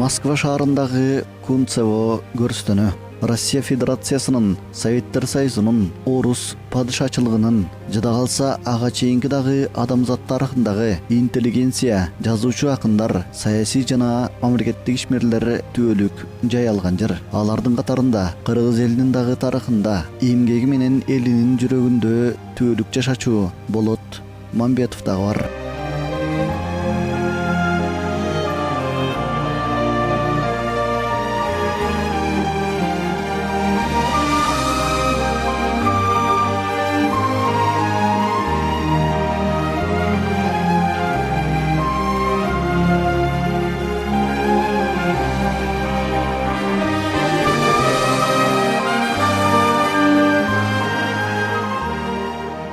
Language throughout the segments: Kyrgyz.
Москва шаарындагы Кунцево көрүстөнү Россия Федерациясынын, Советтер Союзунун, Орус падышачылыгынын, жада калса ага чейинки дагы адамзат тарыхындагы интеллигенция, жазуучу акындар, саясий жана мамлекеттик ишмерлер түбөлүк жай алган жер. Алардын катарында кыргыз элинин дагы тарыхында эмгеги менен элинин жүрөгүндө түбөлүк жашачу Болот Мамбетов дагы бар.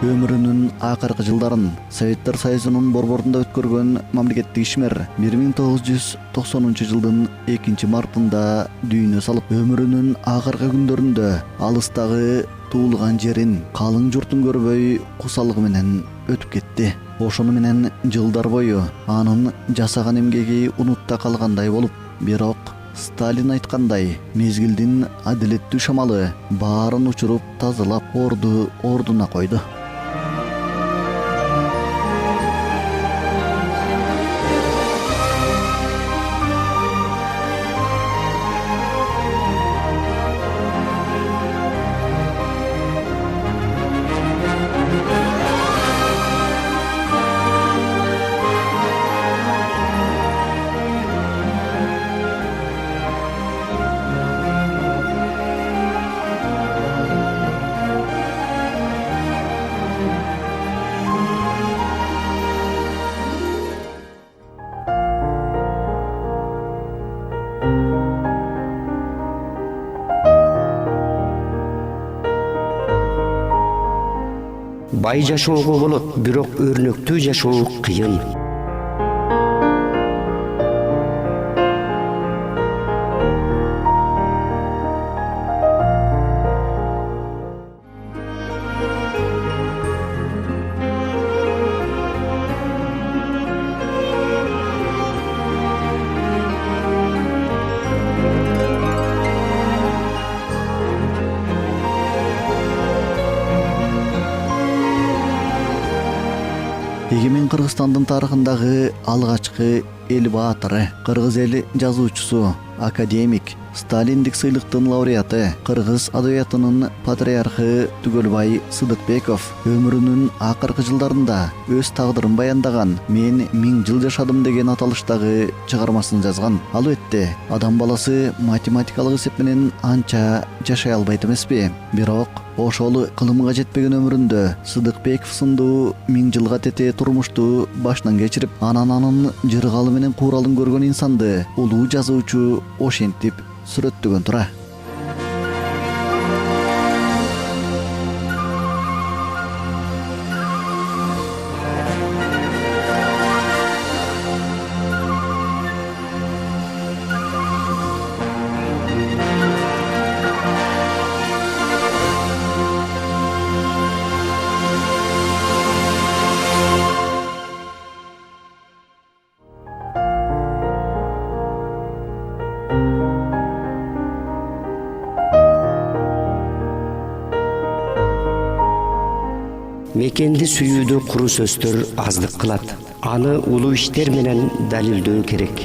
Өмүрүнүн акыркы жылдарын Советтер Союзунун борборунда өткөргөн мамлекеттик ишмер 1990 жылдын 2-мартында дүйнө салып, өмүрүнүн акыркы күндөрүндө алыстагы туулган жерин, калың журтун көрбөй кусалыгы менен өтүп кетти. Ошону менен жылдар бою анын жасаган эмгеги унутта калгандай болуп, бирок Сталин айткандай, мезгилдин адилеттүү шамалы баарын учуруп тазалап, орду ордуна койду. Бай жашоого болот, бирок өрнөктүү жашоо кыйын. Эгемен Кыргызстандын тарыхындагы алгачкы эл баатыры, кыргыз эл жазуучусу, академик, Сталиндик сыйлыктын лауреаты, кыргыз адабиятынын патриархы Түгөлбай Сыдыкбеков өмүрүнүн акыркы жылдарында өз тагдырын баяндаган «Мен 1000 жыл жашадым» деген аталыштагы чыгармасын жазган. Албетте, адам баласы математикалык эсеп менен анча жашай албайт эмеспи? Бирок ошол кылымга жетпеген өмүрүндө Сыдыкбеков сындуу 1000 жылга тете турмушту башынан кечирип, анын жыргалы менен кууралын көргөн инсанды улуу жазуучу ошентип сүрөттөгөн тура. Мекенди сүйүүдө куру сөздөр аздык кылат. Аны улуу иштер менен далилдөө керек.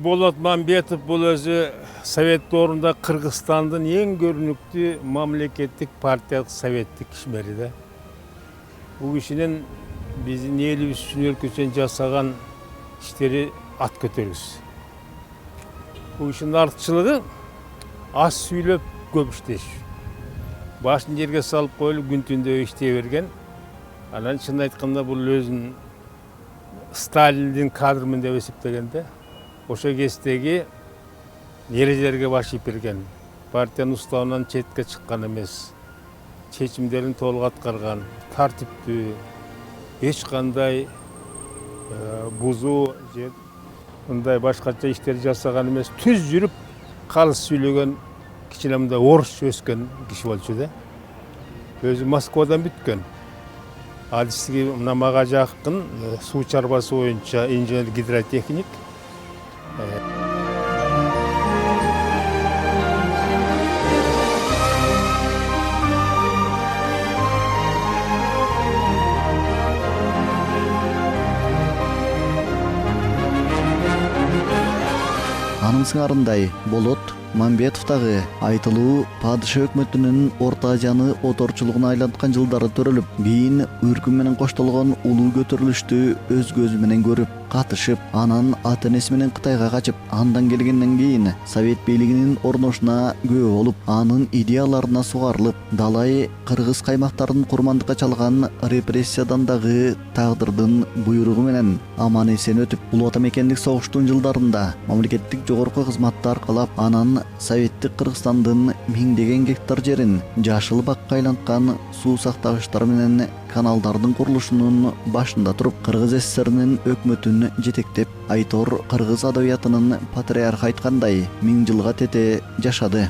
Болот Мамбетов бул өзү Совет доорунда Кыргызстандын эң көрүнүктүү мамлекеттик партиялык советтик ишмери да. Бул кишинин биздин элибиз үчүн өлкөчөн жасаган иштери ат көтөргүс. Бул кишинин артчылыгы аз сүйлөп көп иштеш. Башын жерге салып коюлуп күн түндө иштей берген. Анан чын айтканда бул өзүн Сталиндин кадрмын деп эсептегенде, ошо кездеги эрежелерге баш ийип берген. Партиянын уставынан четке чыккан эмес. Чечимдерин толук аткарган, тартиптүү, эч кандай бузуу же мындай башкача иштер жасаган эмес, түз жүрүп калыс сүйлөгөн кичине, мындай орусча өскөн киши болчу да. Өзү Москвадан бүткөн. Ошол эле учурда Кыргызстандын тарыхында Совет доорунда Кыргызстандын эң көрүнүктүү мамлекеттик партиялык советтик ишмери да. Бул кишинин биздин элибиз үчүн өлкөчөн жасаган иштери ат көтөргүс. Башын жерге салып коюлуп күн түндө иштей берген. Анан чын айтканда бул өзүн Сталиндин кадрмын деп эсептегенде, ошо кездеги эрежелерге баш ийип берген. Партиянын уставынан четке чыккан эмес. Чечимдерин толук аткарган, тартиптүү, эч кандай бузуу же мындай башкача иштер жасаган эмес, түз жүрүп калыс сүйлөгөн кишине, мындай орусча өскөн адистиги мына мага жакын суу чарбасы боюнча инженер гидротехник. Анын сыңарындай Болот Мамбетовдагы айтылуу падыша өкмөтүнүн Орто Азияны оторчулугуна айланткан жылдары төрөлүп, кийин үркүм менен коштолгон улуу көтөрүлүштү өз көзү менен көрүп, катышып, анан ата-энеси менен Кытайга качып, андан келгенден кийин Совет бийлигинин орношуна күбө болуп, анын идеяларына сугарылып, далай кыргыз каймактарын курмандыкка чалган репрессиядан дагы тагдырдын буйругу менен аман-эсен өтүп, Улуу Ата мекендик согуштун жылдарында мамлекеттик жогорку кызматты аркалап, анан Советтик Кыргызстандын миңдеген гектар жерин жашыл бакка айланткан суу сактагычтар менен каналдардын курулушунун башында туруп, Кыргыз СССРнин өкмөтүн жетектеп, Айтор кыргыз адабиятынын патриархы айткандай 1000 жылга тете жашады.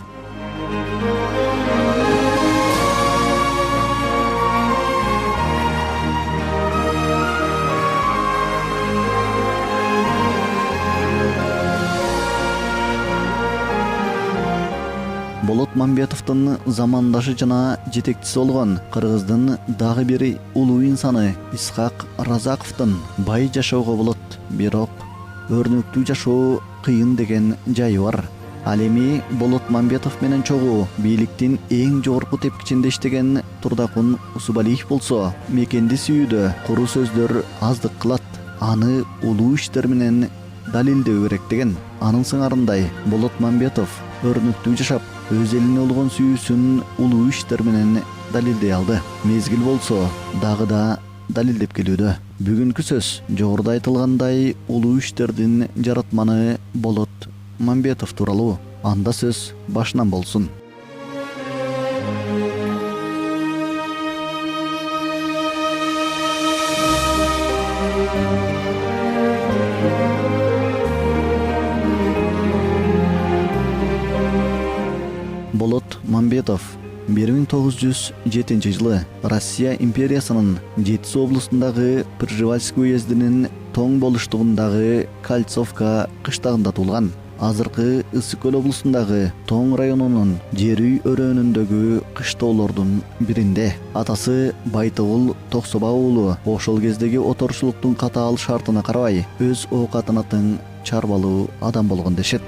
Болот Мамбетовдун замандашы жана жетекчиси болгон Кыргыздын дагы бир улуу инсаны Исхак Разаковдун бай жашоого болот, бирок өрнөктүү жашоо кыйын деген жайы бар. Ал эми Болот Мамбетов менен чогуу бийликтин эң жогорку тепкичинде иштеген Турдакун Усубалиев болсо, мекенди сүйүүдө куру сөздөр аздык кылат. Аны улуу иштер менен далилдөө керек деген. Анын сыңарындай Болот Мамбетов өрнөктүү жашап, өз элине болгон сүйүүсүн улуу иштер менен далилдей алды. Мезгил болсо дагы да далилдеп келүүдө. Бүгүнкү сөз жогоруда айтылгандай улуу иштердин жаратманы Болот Мамбетов тууралуу. Анда сөз башынан болсун. Болот Мамбетов 1907 жылы Россия империясынын Жетис облусундагы Пржевальский уездинин тоң болуштугундагы Кольцовка кыштагында туулган. Азыркы Ысык Көл облусундагы Тоң районунун Жер-үй өрөөнүндөгү кыштоолордун биринде. Атасы Байтыгул Токсоба уулу ошол кездеги оторчулуктун катаал шартына карабай өз оокатына тең чарбалуу адам болгон дешет.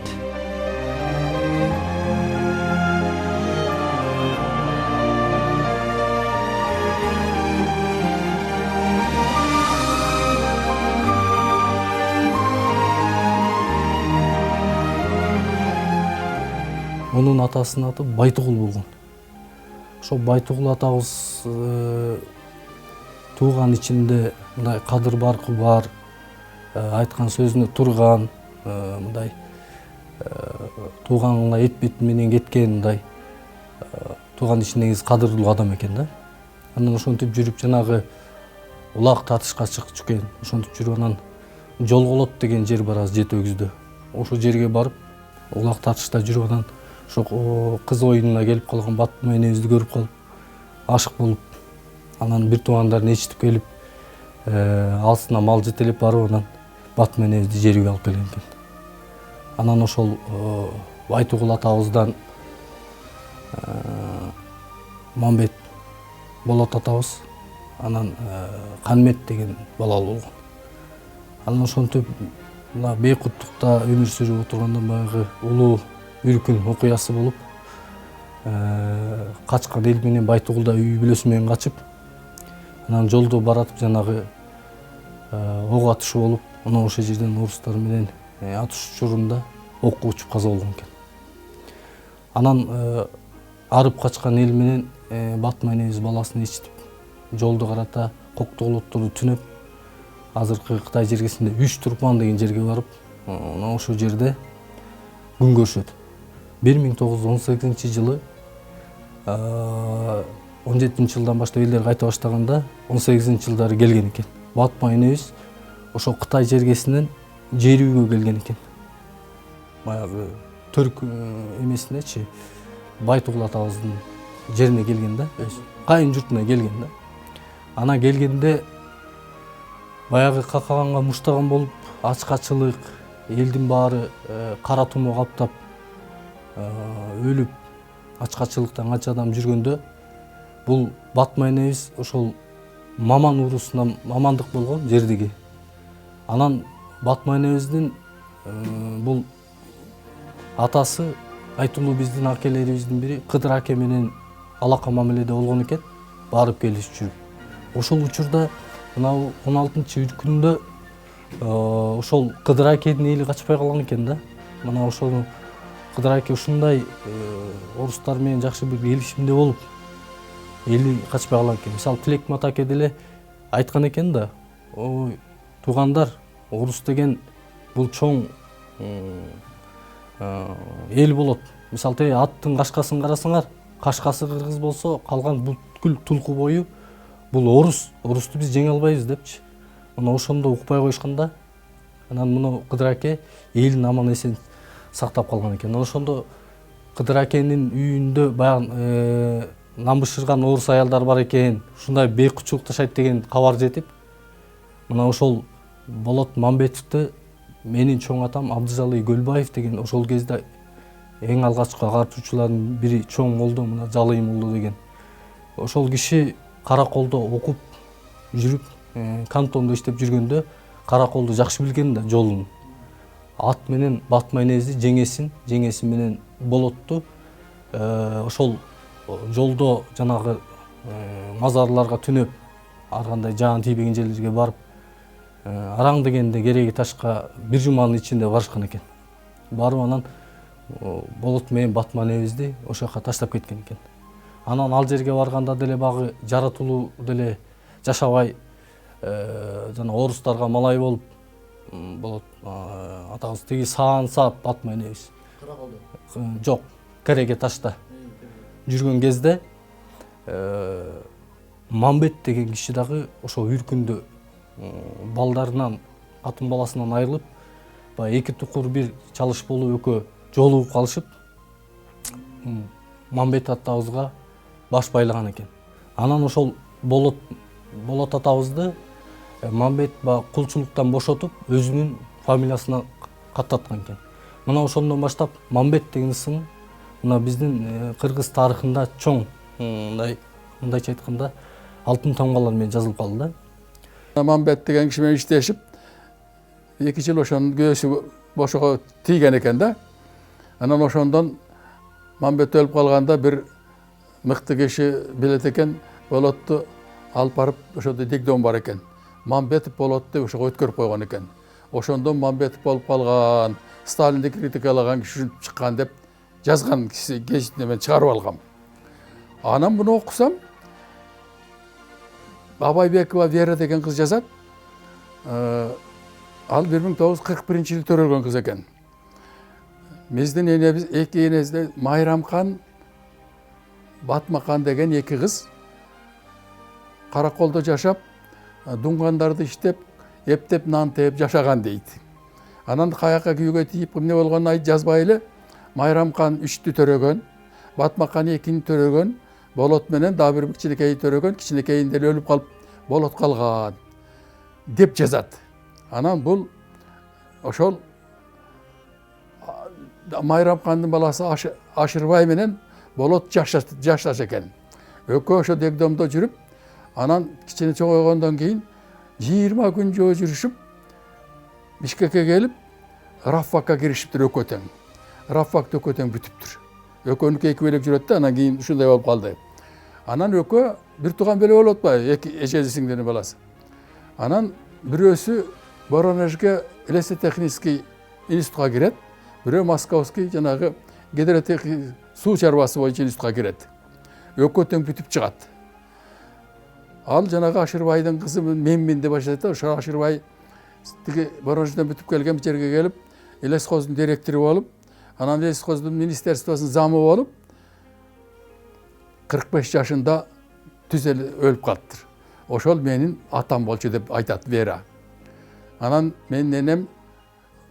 Onun атасынын аты Байтугул болгон. Ошол Байтугул атабыз тууган ичинде мындай кадыр баркы бар, айткан сөзүнө турган, мындай тууганына эт бет менен кеткен, мындай тууган ичиндеги кадырлуу адам экен да. Анан ошентип жүрүп жанагы улак татышка чыгып экен. Ошентип жүрүп анан Жолголот деген жер бар аз Жети Өгүздө. Ошол жерге барып улак татышта жүрүп анан ошо кыз оюнуна келип калган Батма энебизди көрүп калып, ашык болуп, анан бир туугандарын ээрчитип келип, алсына мал жетелеп барып, анан Батма энебизди жерге алып келген экен. Анан ошол Байтугул атабыздан Мамбет Болот атабыз, анан Канмет деген балалуу болгон. Анан ошентип мына Бейкуттукта өмүр сүрүп отурганда баягы улуу үркүн окуясы болуп, качкан эл менен Байтугулда үй бүлөсү менен качып, анан жолдо баратып жанагы ок атышуу болуп, анан ошол жерден орустар менен атыш учурунда окко учуп каза болгон экен. Анан арып качкан эл менен Батма энебиз баласын ээрчитип, жолду карата Коктоголотторду түнөп, азыркы Кытай жергесинде Үч Турпан деген жерге барып, анан ошол жерде күн көрүшөт. 1918 жылы 17 жылдан баштап элдер кайта баштаганда 18 жылдары келген экен. Батма энебиз ошол Кытай жергесинен Жер-үйгө келген экен. Баягы түрк эмесинечи Байтугул атабыздын жерине келген да, өз кайын журтуна келген да. Ана келгенде баягы какаганга муштаган болуп, ачкачылык, элдин баары кара тумо каптап өлүп, ачкачылыктан канча адам жүргөндө бул батма энебиз ошол маман уруусунан мамандык болгон жердиги. Анан батма энебиздин бул атасы айтулуу биздин акелерибиздин бири Кыдыр аке менен алака мамиледе болгон экен, барып келиш жүрүп. Ошол учурда мына 16-үркүндө ошол Кыдыр акенин эли качпай калган экен да. Мына ошону Кыдыр аке ушундай орустар менен жакшы бир келишимде болуп, эли качпай калган экен. Мисалы Тилекмат аке деле айткан экен да, ой туугандар, орус деген бул чоң эл болот. Мисалы тээ аттын кашкасын карасаңар, кашкасы кыргыз болсо, калган бүткүл тулку бою бул орус. Орусту биз жеңе албайбыз депчи. Мына ошондо укпай коюшкан да. Анан мына Кыдыр аке элин аман эсен сактап калган экен. Ошондо Кыдыр акенин үйүндө баягы нам бышырган орус аялдар бар экен, ушундай бейкучулук жашайт деген кабар жетип, мына ошол Болот Мамбетовду менин чоң атам Абдыжалый Көлбаев деген ошол кезде эң алгачкы агартуучулардын бири чоң молдо, мына Жалый молдо деген. Ошол киши Караколдо окуп жүрүп, кантондо иштеп жүргөндө Караколду жакшы билген да жолун. Ат менен батма энебизди жеңеси менен Болотту ошол жолдо жанагы мазарларга түнөп, ар кандай жаан тийбеген жерлерге барып, араң дегенде кереги ташка бир жуманын ичинде барышкан экен. Барып анан Болот менен батма энебизди ошол жака таштап кеткен экен. Анан ал жерге барганда деле багы жаратылуу деле жашабай, жана орустарга малай болуп, Болот атабыз тиги саан саап батма энебиз. Жок, кереге ташта жүргөн кезде Мамбет деген киши дагы ошо үркүндө балдарынан, атын баласынан айрылып, баягы эки тукур бир чалыш болуп экөө жолугуп калышып, Мамбет атабызга баш байлаган экен. Анан ошол Болот атабызды Мамбет кулчулуктан бошотуп, өзүнүн фамилиясына каттаткан экен. Мына ошондон баштап Мамбет деген ысым мына биздин кыргыз тарыхында чоң, мындайча айтканда, алтын тамгалар менен жазылып калды да. Мамбет деген киши менен иштешип, 2 жыл ошонун көөсү бошого тийген экен да. Анан ошондон Мамбет өлүп калганда бир мыкты киши билет экен, Болотту алып барып, ошондо дегдон бар экен. Мамбетов Болотту ошого өткөрүп койгон экен. Ошондон Мамбетов болуп калган, Сталинди критикалаган киши чыккан деп жазган киши гезитине мен чыгарып алгам. Анан муну окусам, Абайбекова Вера деген кыз жазат. Ал 1941-жылы төрөлгөн кыз экен. Биздин энебиз, эки энебиз Майрамкан, Батмакан деген эки кыз Караколдо жашап, дунгандарды иштеп, эптеп нан тээп жашаган дейт. Анан каяка күйгө тийип эмне болгонун жазбай эле, Майрамкан 3-тү төрөгөн, Батмакан 2-ни төрөгөн, Болот менен дагы бир кичинекей төрөгөн, кичинекейин деле өлүп калып, Болот калган деп жазат. Анан бул ошол Майрамкандын баласы Ашырбай менен Болот жашташ экен. Экөө ошо дегдомдо жүрүп, анан кичине чоңойгондон кийин 20 күн жөө жүрүшүп, Бишкекке келип, Раффакка киришиптир экөө тең. Раффакты экөө тең бүтүптүр. Экөөнүкү эки белек жүрөт да, анан кийин ушундай болуп калды. Анан экөө бир тууган беле болуп атпайбы, эжеси сиңдердин баласы. Анан бирөөсү Воронежге электротехнический институтка кирет, бирөө Московский жанагы гидротехник суу чарбасы боюнча институтка кирет. Экөө тең бүтүп чыгат. Ал жанагы Ашырбайдын кызы менмин деп баштайт да, ошо Ашырбай тиги Воронежден бүтүп келген бир жерге келип, лесхоздун директору болуп, анан лесхоздун министерствосунун замы болуп, 45 жашында түз эле өлүп калыптыр. Ошол менин атам болчу деп айтат Вера. Анан менин энем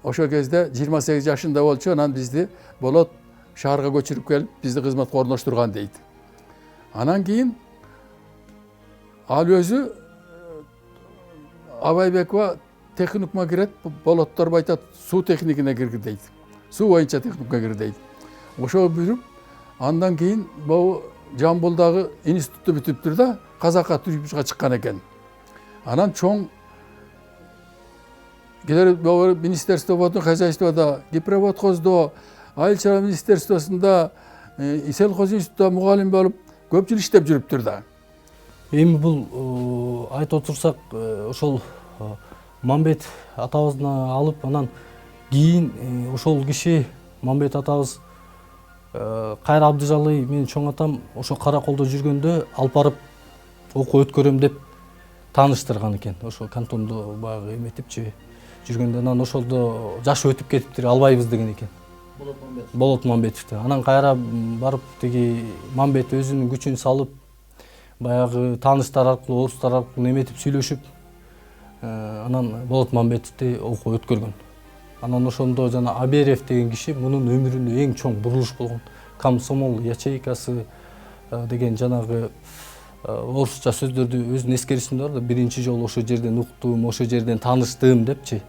ошол кезде 28 жашында болчу, анан бизди Болот шаарга көчүрүп келип, бизди кызматка орноштурган дейт. Анан кийин Ал өзү Абайбекова техникумга кирет, болоттор айтат, суу техникине киргир дейт. Суу боюнча техникумга кир дейт. Ошо бүтүп, андан кийин бул Жамбылдагы институтту бүтүптүр да, Казакка турмушка чыккан экен. Анан чоң министерстводо, хозяйстводо, гипроводхоздо, айыл чарба министерствосунда, сельхоз институтта мугалим болуп, көп жыл иштеп жүрүптүр да. Эми бул айтып отурсак, ошол Мамбет атабызды алып, анан кийин ошол киши Мамбет атабыз Кайра Абдыжалый, менин чоң атам ошо Караколдо жүргөндө алып барып окуу өткөрөм деп тааныштырган экен. Ошо кантондо баягы эметипчи жүргөндө, анан ошолдо жаш өтүп кетиптир, албайбыз деген экен. Болот Мамбетовди. Анан кайра барып тиги Мамбет өзүнүн күчүн салып, баягы тааныштар аркылуу, орустар аркылуу эметип сүйлөшүп, анан Болот Мамбетовди окуу өткөргөн. Анан ошондо жана Аберев деген киши мунун өмүрүндө эң чоң бурулуш болгон. Комсомол ячейкасы деген жанагы орусча сөздөрдү өзүнүн эскерисинде бар да, биринчи жолу ошо жерден уктум, ошо жерден тааныштым депчи.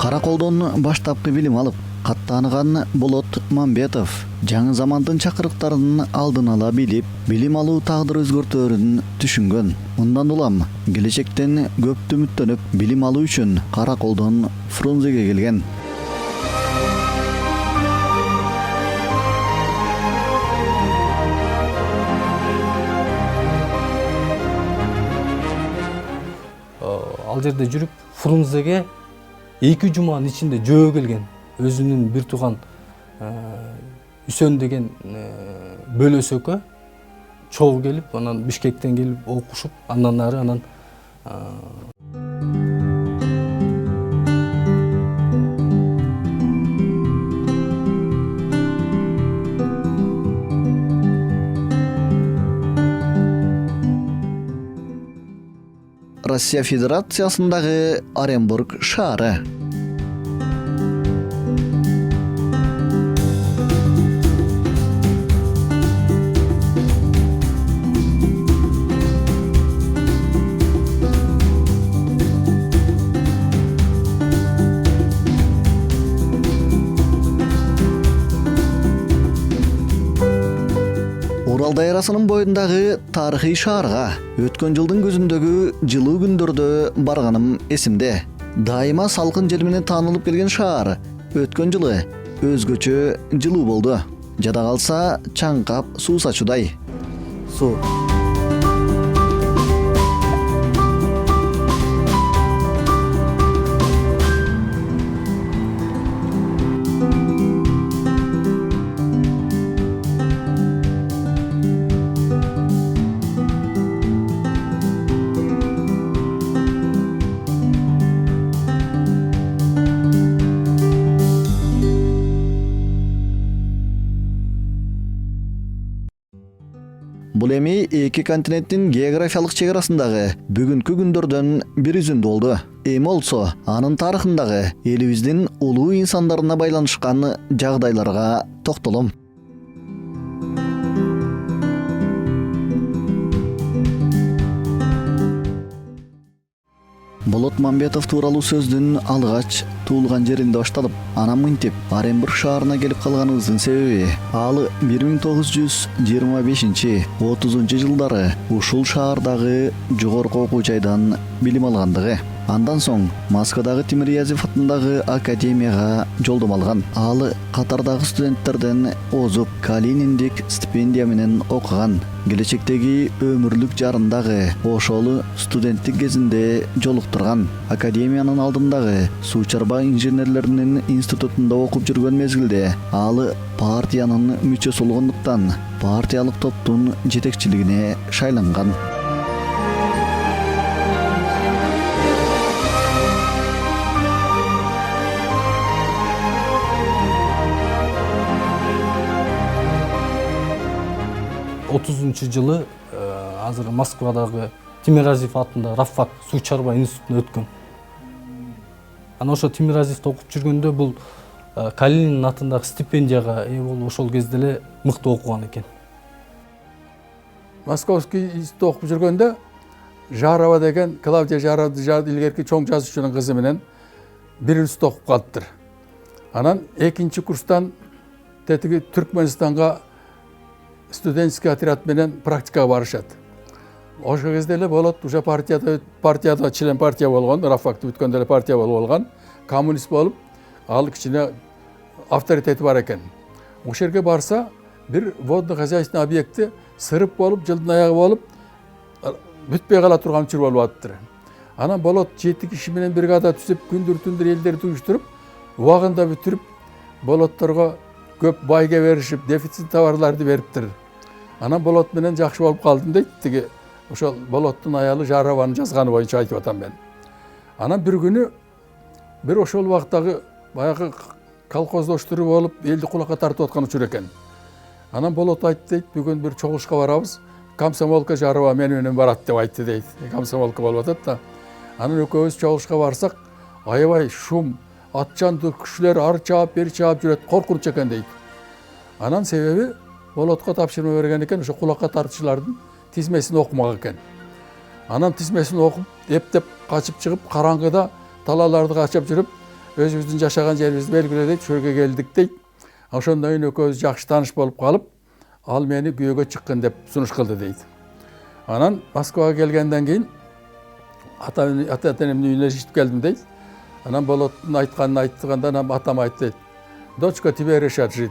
Караколдон баштапкы билим алып, каттааныган Болот Мамбетов жаңы замандын чакырыктарын алдын ала билип, билим алуу тагдыр өзгөртөөрүн түшүнгөн. Мындан улам келечектен көптү үмүттөнүп, билим алуу үчүн Караколдон Фрунзеге келген. Ал жерде жүрүп, Фрунзеге 2 жуманын ичинде жөө келген. Өзүнүн бир тууган Үсөн деген бөлөсөкө чогуу келип, анан Бишкектен келип окушуп, андан ары анан Россия Федерациясындагы Оренбург шаары. Урал дайрасынын боюндагы тарыхый шаарга өткөн жылдын күзүндөгү жылуу күндөрдө барганым эсимде. Дайыма салкын жел менен таанылып келген шаар өткөн жылы өзгөчө жылуу болду. Жада калса чаңкап суу сачуудай. Суу Бул эми эки континенттин географиялык чек арасындагы бүгүнкү күндөрдөн бир үзүндү болду. Эми болсо анын тарыхындагы элибиздин улуу инсандарына байланышкан жагдайларга токтолом. Болот Мамбетов тууралуу сөздүн алгач туулган жеринде башталып, анан мынтип Оренбург шаарына келип калганыбыздын себеби ал 1925-30 жылдары ушул шаардагы жогорку окуу жайдан билим алгандыгы. Андан соң Москвадагы Тимирязев атындагы академияга жолдомо алган. Ал катардагы студенттерден озуп, Калининдик стипендия менен окуган. Келечектеги өмүрлүк жарын дагы ошол студенттик кезинде жолуктурган. Академиянын алдындагы суу чарба инженерлеринин институтунда окуп жүргөн мезгилде ал партиянын мүчөсү болгондуктан партиялык топтун жетекчилигине шайланган. жылы азыр Москвадагы Тимирязев атында Раффак суу чарба институтуна өткөн. Анан ошо Тимиразевде окуп жүргөндө бул Калинин атындагы стипендияга ээ болуп ошол кезде эле мыкты окуган экен. Московский институтта окуп жүргөндө Жарова деген Клавдия Жарова илгерки чоң жазуучунун кызы менен бир институтта окуп калыптыр. Анан экинчи курстан тетиги Түркмөнстанга студенческий отряд менен практикага барышат. Ошол кезде эле болот уже партияда член партия болгон, Рафакты бүткөндө эле партия болуп алган, коммунист болуп, ал кичине авторитети бар экен. Ошол жерге барса, бир водно-хозяйственный объекти сырып болуп, жылдын аягы болуп, бүтпөй кала турган учур болуп атыптыр. Анан болот 7 киши менен бригада түзүп, күндүр-түндүр элдерди уюштуруп, убагында бүтүрүп, болотторго көп байга беришип, дефицит товарларды бериптир. Анан болот менен жакшы болуп калдым дейт, тиги ошол болоттун аялы Жарованын жазганы боюнча айтып атам мен. Анан бир күнү бир ошол убактагы баягы колхоздоштуру болуп, элди кулакка тартып аткан учур экен. Анан болот айтты дейт, бүгүн бир чогулушка барабыз. Комсомолка Жарова мен менен барат деп айтты дейт. Комсомолка болуп атат да. Анан экөөбүз чогулушка барсак, аябай шум, атчанды кишилер ар чаап, бери чаап жүрөт, коркунуч экен дейт. Анан себеби болотко тапшырма берген экен, ошо кулакка тартуучулардын тизмесин окумак экен. Анан тизмесин окуп, эптеп качып чыгып, караңгыда талааларды качып жүрүп, өзүбүздүн жашаган жерибизди белгиледик, ошол жерге келдик дейт. Ошондон кийин экөөбүз жакшы тааныш болуп калып, ал мени күйөөгө чыккын деп сунуш кылды дейт. Анан Москвага келгенден кийин ата-энемдин үйүнө ишип келдим дейт. Анан болоттун айтканын айтканда анан атам айтты дейт. Дочка, тебе решать жить.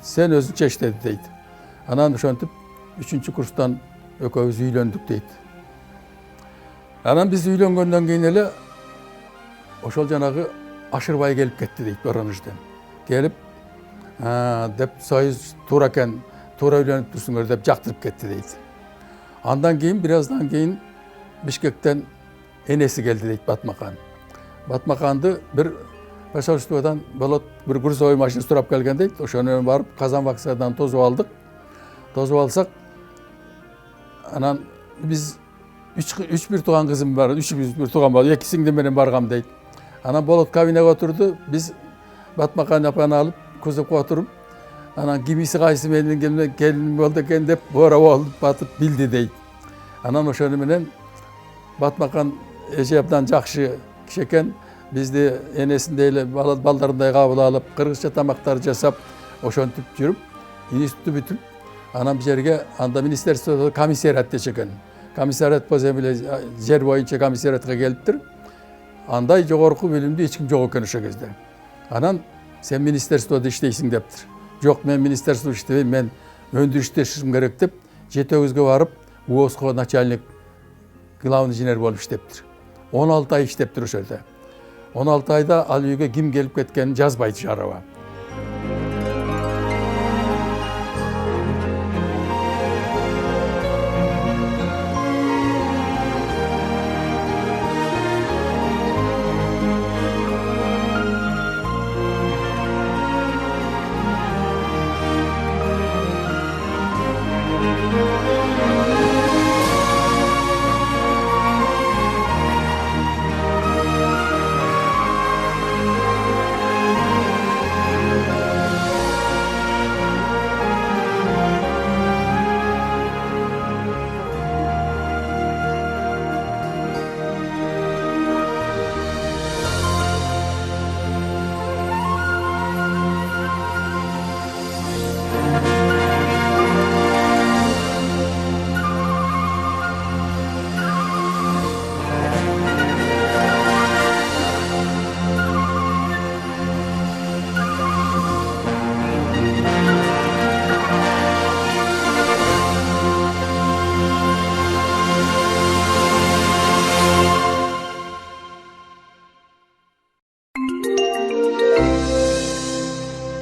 Сен өзүң чеч дейт. Анан ошентип 3-чү курстан экөөбүз үйлөндүк дейт. Анан биз үйлөнгөндөн кийин эле ошол жанагы Ашырбай келип кетти дейт Воронежден. Келип, деп союз туура экен, туура үйлөнүп турсуңөр деп жактырып кетти дейт. Андан кийин бир аздан кийин Бишкектен энеси келди дейт, Батмакан. Батмаканды бир посольстводан болот бир грузовой машина сурап келген дейт. Ошону барып Казан вокзалынан тосуп алдык. Тосуп алсак, анан биз 3 бир тууган кызым бар, 3 бир тууган бар, 2 сиңдим менен баргам дейт. Анан болот кабинеге отурду, биз Батмакан апаны алып, кузовко отуруп, анан кимиси кайсы менин келиним болду экен деп бора болуп батып билди дейт. Анан ошону менен Батмакан эже абдан жакшы киши экен, бизди энесиндей эле балдарындай кабыл алып, кыргызча тамактар жасап, ошентип жүрүп, институтту бүтүп, анан бул жерге анда министерстводо комиссариат дече экен. Комиссариат по земле жер боюнча комиссариатка келиптир. Андай жогорку билимдүү эч ким жок экен ошол кезде. Анан сен министерстводо иштейсиң дептир. Жок, мен министерстводо иштебейм, мен өндүрүштө иштешим керек деп, жетөбүзгө барып, УОСко начальник, главный инженер болуп иштептир. 16 ай иштептир ошол жерде. 16 айда ал үйгө ким келип кеткенин жазбайт Жарова.